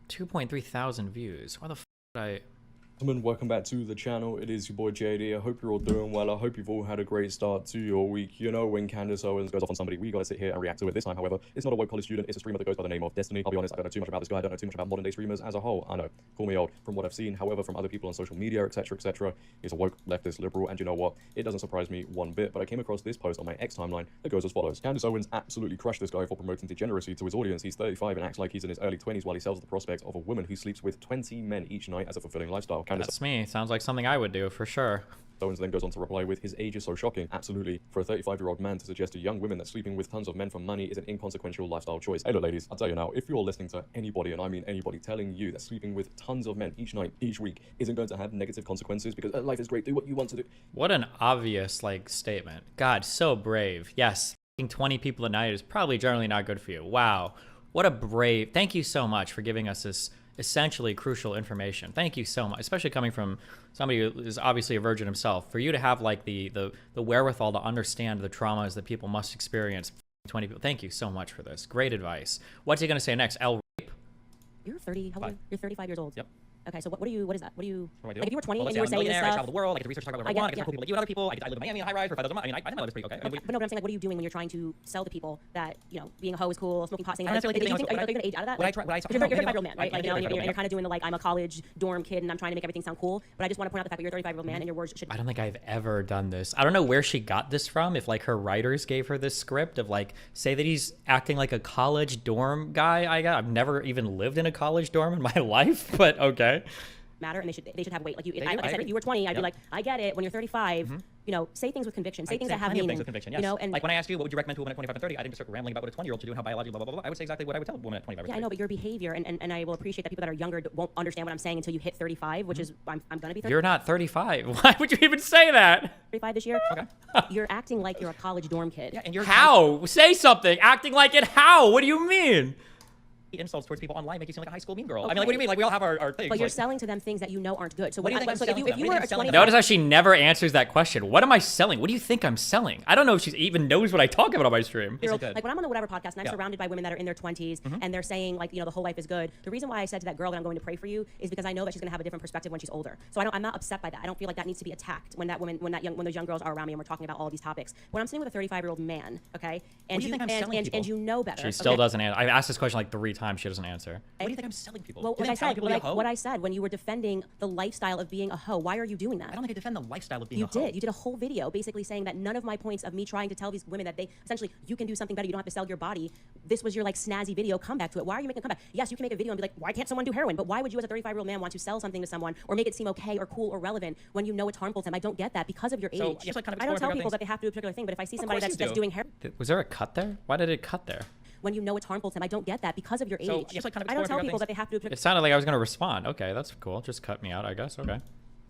2.3 thousand views. Why the f did I... Gentlemen, welcome back to the channel. It is your boy JD. I hope you're all doing well. I hope you've all had a great start to your week. You know, when Candace Owens goes off on somebody, we gotta sit here and react to it. This time, however, it's not a woke college student, it's a streamer that goes by the name of Destiny. I'll be honest, I don't know too much about this guy. I don't know too much about modern day streamers as a whole. I know, call me old from what I've seen. However, from other people on social media, etc., he's a woke, leftist, liberal, and you know what? It doesn't surprise me one bit, but I came across this post on my X timeline that goes as follows. Candace Owens absolutely crushed this guy for promoting degeneracy to his audience. He's 35 and acts like he's in his early 20s while he sells the prospect of a woman who sleeps with 20 men each night as a fulfilling lifestyle. Candace That's me. Sounds like something I would do, for sure. Owens then goes on to reply with, his age is so shocking. Absolutely. For a 35-year-old man to suggest to young women that sleeping with tons of men for money is an inconsequential lifestyle choice. Hey, look, ladies, I'll tell you now, if you're listening to anybody, and I mean anybody, telling you that sleeping with tons of men each night, each week, isn't going to have negative consequences because life is great, do what you want to do. What an obvious, like, statement. God, so brave. Yes, 20 people a night is probably generally not good for you. Wow. What a brave... Thank you so much for giving us this essentially crucial information. Thank you so much, especially coming from somebody who is obviously a virgin himself. For you to have like the wherewithal to understand the traumas that people must experience. 20 people. Thank you so much for this. Great advice. What's he gonna say next? L rape? You're 30. How old are you? You're 35 years old. Yep. Okay, so what do you? What is that? What do you? What do I do? Like if you were 20 well, and you were saying this I stuff, travel the world. I get to research, talk about whatever I want. I get to cool people like you and other people. I live in Miami in high rise for 5,000 a month. I mean, I think my life is pretty okay. but no, but I'm saying like, what are you doing when you're trying to sell to people that being a hoe is cool, smoking pot, saying I don't necessarily are you going to age out of that? What I you're a 35-year-old man, right? Like, and you're kind of doing the like, I'm a college dorm kid and I'm trying to make everything sound cool. But I just want to point out the fact that you're a 35-year-old man and your words should. I don't think I've ever done this. I don't know where she got this from. If like her writers gave her this script of like, say that he's acting like a college dorm guy. I've never even lived in a college dorm in my life, but okay. Matter and they should have weight. Like you, like I said, if you were 20, I'd be like, I get it. When you're 35, say things with conviction. Say things that have meaning. Yes. And like when I asked you, what would you recommend to a woman at 25 and 30? I didn't just start rambling about what a 20-year-old should do and how biology, blah, blah, blah, blah. I would say exactly what I would tell a woman at 25 and 30. Yeah, I know, but your behavior, and I will appreciate that people that are younger won't understand what I'm saying until you hit 35, which is, I'm going to be 35. You're not 35. Why would you even say that? 35 this year? Okay. You're acting like you're a college dorm kid. Yeah, and you're how? Say something. Acting like it how? What do you mean? Insults towards people online make you seem like a high school mean girl. Okay. I mean, like, what do you mean? Like, we all have our things. But you're selling to them things that you know aren't good. So what do you think if you were a 25... Notice how she never answers that question. What am I selling? What do you think I'm selling? I don't know if she even knows what I talk about on my stream. Like when I'm on the whatever podcast and I'm surrounded by women that are in their 20s and they're saying like, the whole life is good. The reason why I said to that girl that I'm going to pray for you is because I know that she's going to have a different perspective when she's older. So I'm not upset by that. I don't feel like that needs to be attacked when those young girls are around me and we're talking about all these topics. When I'm sitting with a 35-year-old man, okay, and you know better. She still doesn't answer. I've asked this question like 3 times. She doesn't answer. What do you think I'm selling people? Well, what I said when you were defending the lifestyle of being a hoe, why are you doing that? I don't think I defend the lifestyle of being a hoe. You did a whole video basically saying that none of my points of me trying to tell these women that they essentially you can do something better, you don't have to sell your body. This was your like snazzy video comeback to it. Why are you making a comeback? Yes, you can make a video and be like, why can't someone do heroin? But why would you as a 35-year-old man want to sell something to someone or make it seem okay or cool or relevant when you know it's harmful to them? I don't get that because of your age. So, yes, I don't tell people that they have to do a particular thing, but if I see somebody that's doing heroin. Was there a cut there? Why did it cut there? When you know it's harmful to them. I don't get that because of your age. I don't tell people that they have to do It sounded like I was going to respond. Okay, that's cool. Just cut me out, I guess. Okay.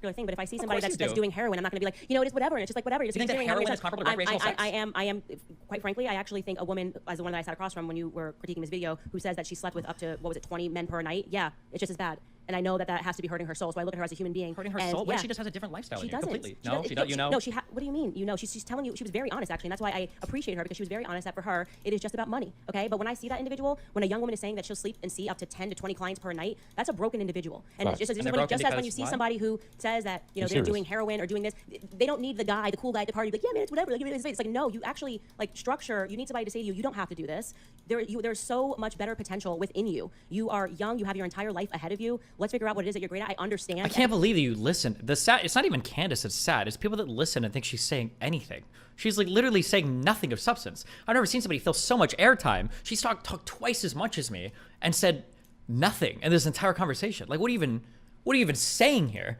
Thing, but if I see somebody that's doing heroin, I'm not going to be like, it is whatever, and it's just like whatever. You think that heroin is comparable to recreational sex? I am, quite frankly, I actually think a woman, as the one that I sat across from when you were critiquing this video, who says that she slept with up to, 20 men per night, yeah, it's just as bad. And I know that has to be hurting her soul, so I look at her as a human being. Hurting her soul? What if she just has a different lifestyle than you? Completely. No, what do you mean? She's telling you, she was very honest, actually, and that's why I appreciate her, because she was very honest that for her, it is just about money, okay? But when I see that individual, when a young woman is saying that she'll sleep and see up to 10 to 20 clients per night, that's a broken individual. And just as when you see somebody who says that, they're doing heroin or doing this, they don't need the cool guy at the party, like, yeah, man, it's whatever. Like, it's like, no, you actually, like, structure, you need somebody to say to you, you don't have to do this. There's so much better potential within you. You are young, you have your entire life ahead of you. Let's figure out what it is that you're great at. I understand. I can't believe that you listen. It's not even Candace that's sad. It's people that listen and think she's saying anything. She's like literally saying nothing of substance. I've never seen somebody fill so much airtime. She's talked twice as much as me and said nothing in this entire conversation. Like, what are you even saying here?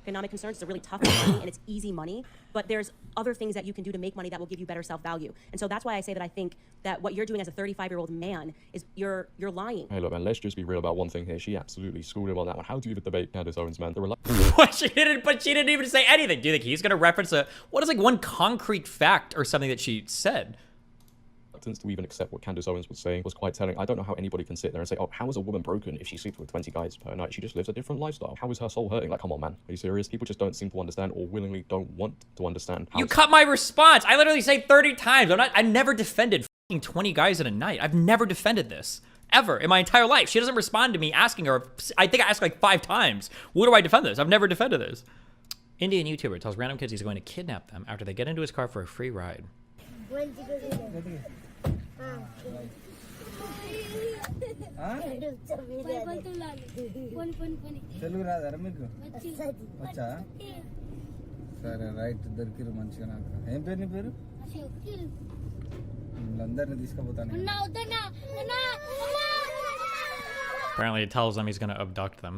Economic concerns is a really tough money and it's easy money, but there's other things that you can do to make money that will give you better self-value. And so that's why I say that I think that what you're doing as a 35-year-old man is you're lying. Hey, look, man, let's just be real about one thing here. She absolutely schooled him on that one. How do you even debate Candace Owens, man? What? She didn't even say anything. Do you think he's going to reference what is like one concrete fact or something that she said? To even accept what Candace Owens was saying was quite telling. I don't know how anybody can sit there and say, oh, how is a woman broken if she sleeps with 20 guys per night? She just lives a different lifestyle. How is her soul hurting? Like, come on, man. Are you serious? People just don't seem to understand or willingly don't want to understand. You cut my response. I literally say 30 times. I never defended f***ing 20 guys in a night. I've never defended this. ever in my entire life. She doesn't respond to me asking her. I think I asked like 5 times. What do I defend this? I've never defended this. Indian YouTuber tells random kids he's going to kidnap them after they get into his car for a free ride. Telugu రాదారా మీకు వచ్చా సరే right దొరికిరు మంచిగా నాకు ఏం పేరు నీ పేరు అందరిని తీసుకుపోతాను Apparently it tells them he's going to abduct them.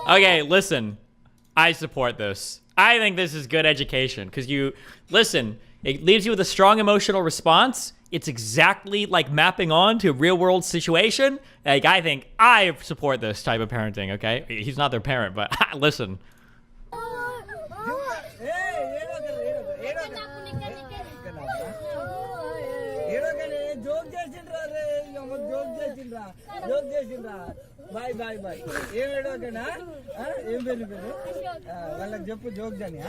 Okay, listen. I support this. I think this is good education because it leaves you with a strong emotional response. It's exactly like mapping on to a real world situation. Like, I think I support this type of parenting, okay? He's not their parent, but listen. Bye bye bye ఏం ఏడోకేనా ఏం పేరు పేరు వాళ్ళకి చెప్పు joke అని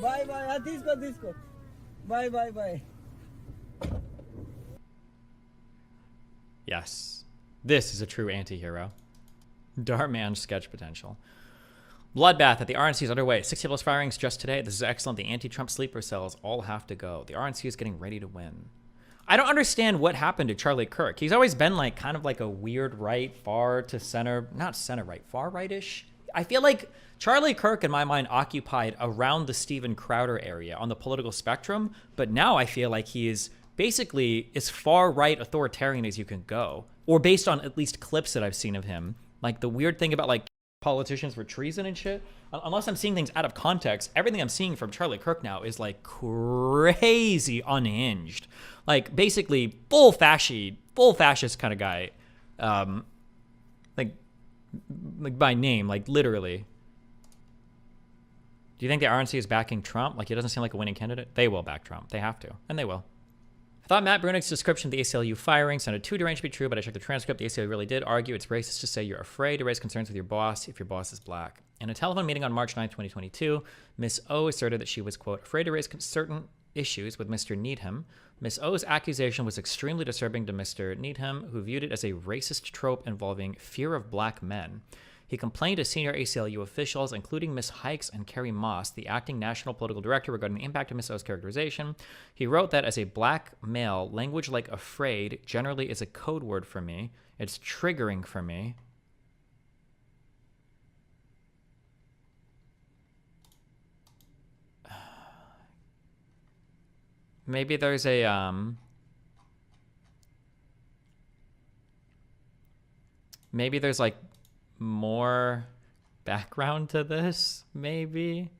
bye bye తీసుకో తీసుకో bye bye bye Yes, this is a true anti-hero. Darman sketch potential. Bloodbath at the RNC is underway. 60 plus firings just today. This is excellent. The anti-Trump sleeper cells all have to go. The RNC is getting ready to win. I don't understand what happened to Charlie Kirk. He's always been like kind of like a weird right, far to center, not center right, far right-ish. I feel like Charlie Kirk, in my mind, occupied around the Steven Crowder area on the political spectrum, but now I feel like he is basically as far right authoritarian as you can go, or based on at least clips that I've seen of him. Like the weird thing about like politicians for treason and shit, unless I'm seeing things out of context, everything I'm seeing from Charlie Kirk now is like crazy unhinged. Like basically full fascist kind of guy. Like by name, like literally. Do you think the RNC is backing Trump? Like he doesn't seem like a winning candidate? They will back Trump. They have to. And they will. I thought Matt Brunick's description of the ACLU firing sounded too deranged to be true, but I checked the transcript. The ACLU really did argue it's racist to say you're afraid to raise concerns with your boss if your boss is black. In a telephone meeting on March 9, 2022, Ms. O asserted that she was, quote, afraid to raise certain issues with Mr. Needham. Ms. O's accusation was extremely disturbing to Mr. Needham, who viewed it as a racist trope involving fear of black men. He complained to senior ACLU officials, including Ms. Hikes and Carrie Moss, the acting national political director, regarding the impact of Ms. O's characterization. He wrote that as a black male, language like afraid generally is a code word for me. It's triggering for me. Maybe there's a, maybe there's like more background to this, maybe.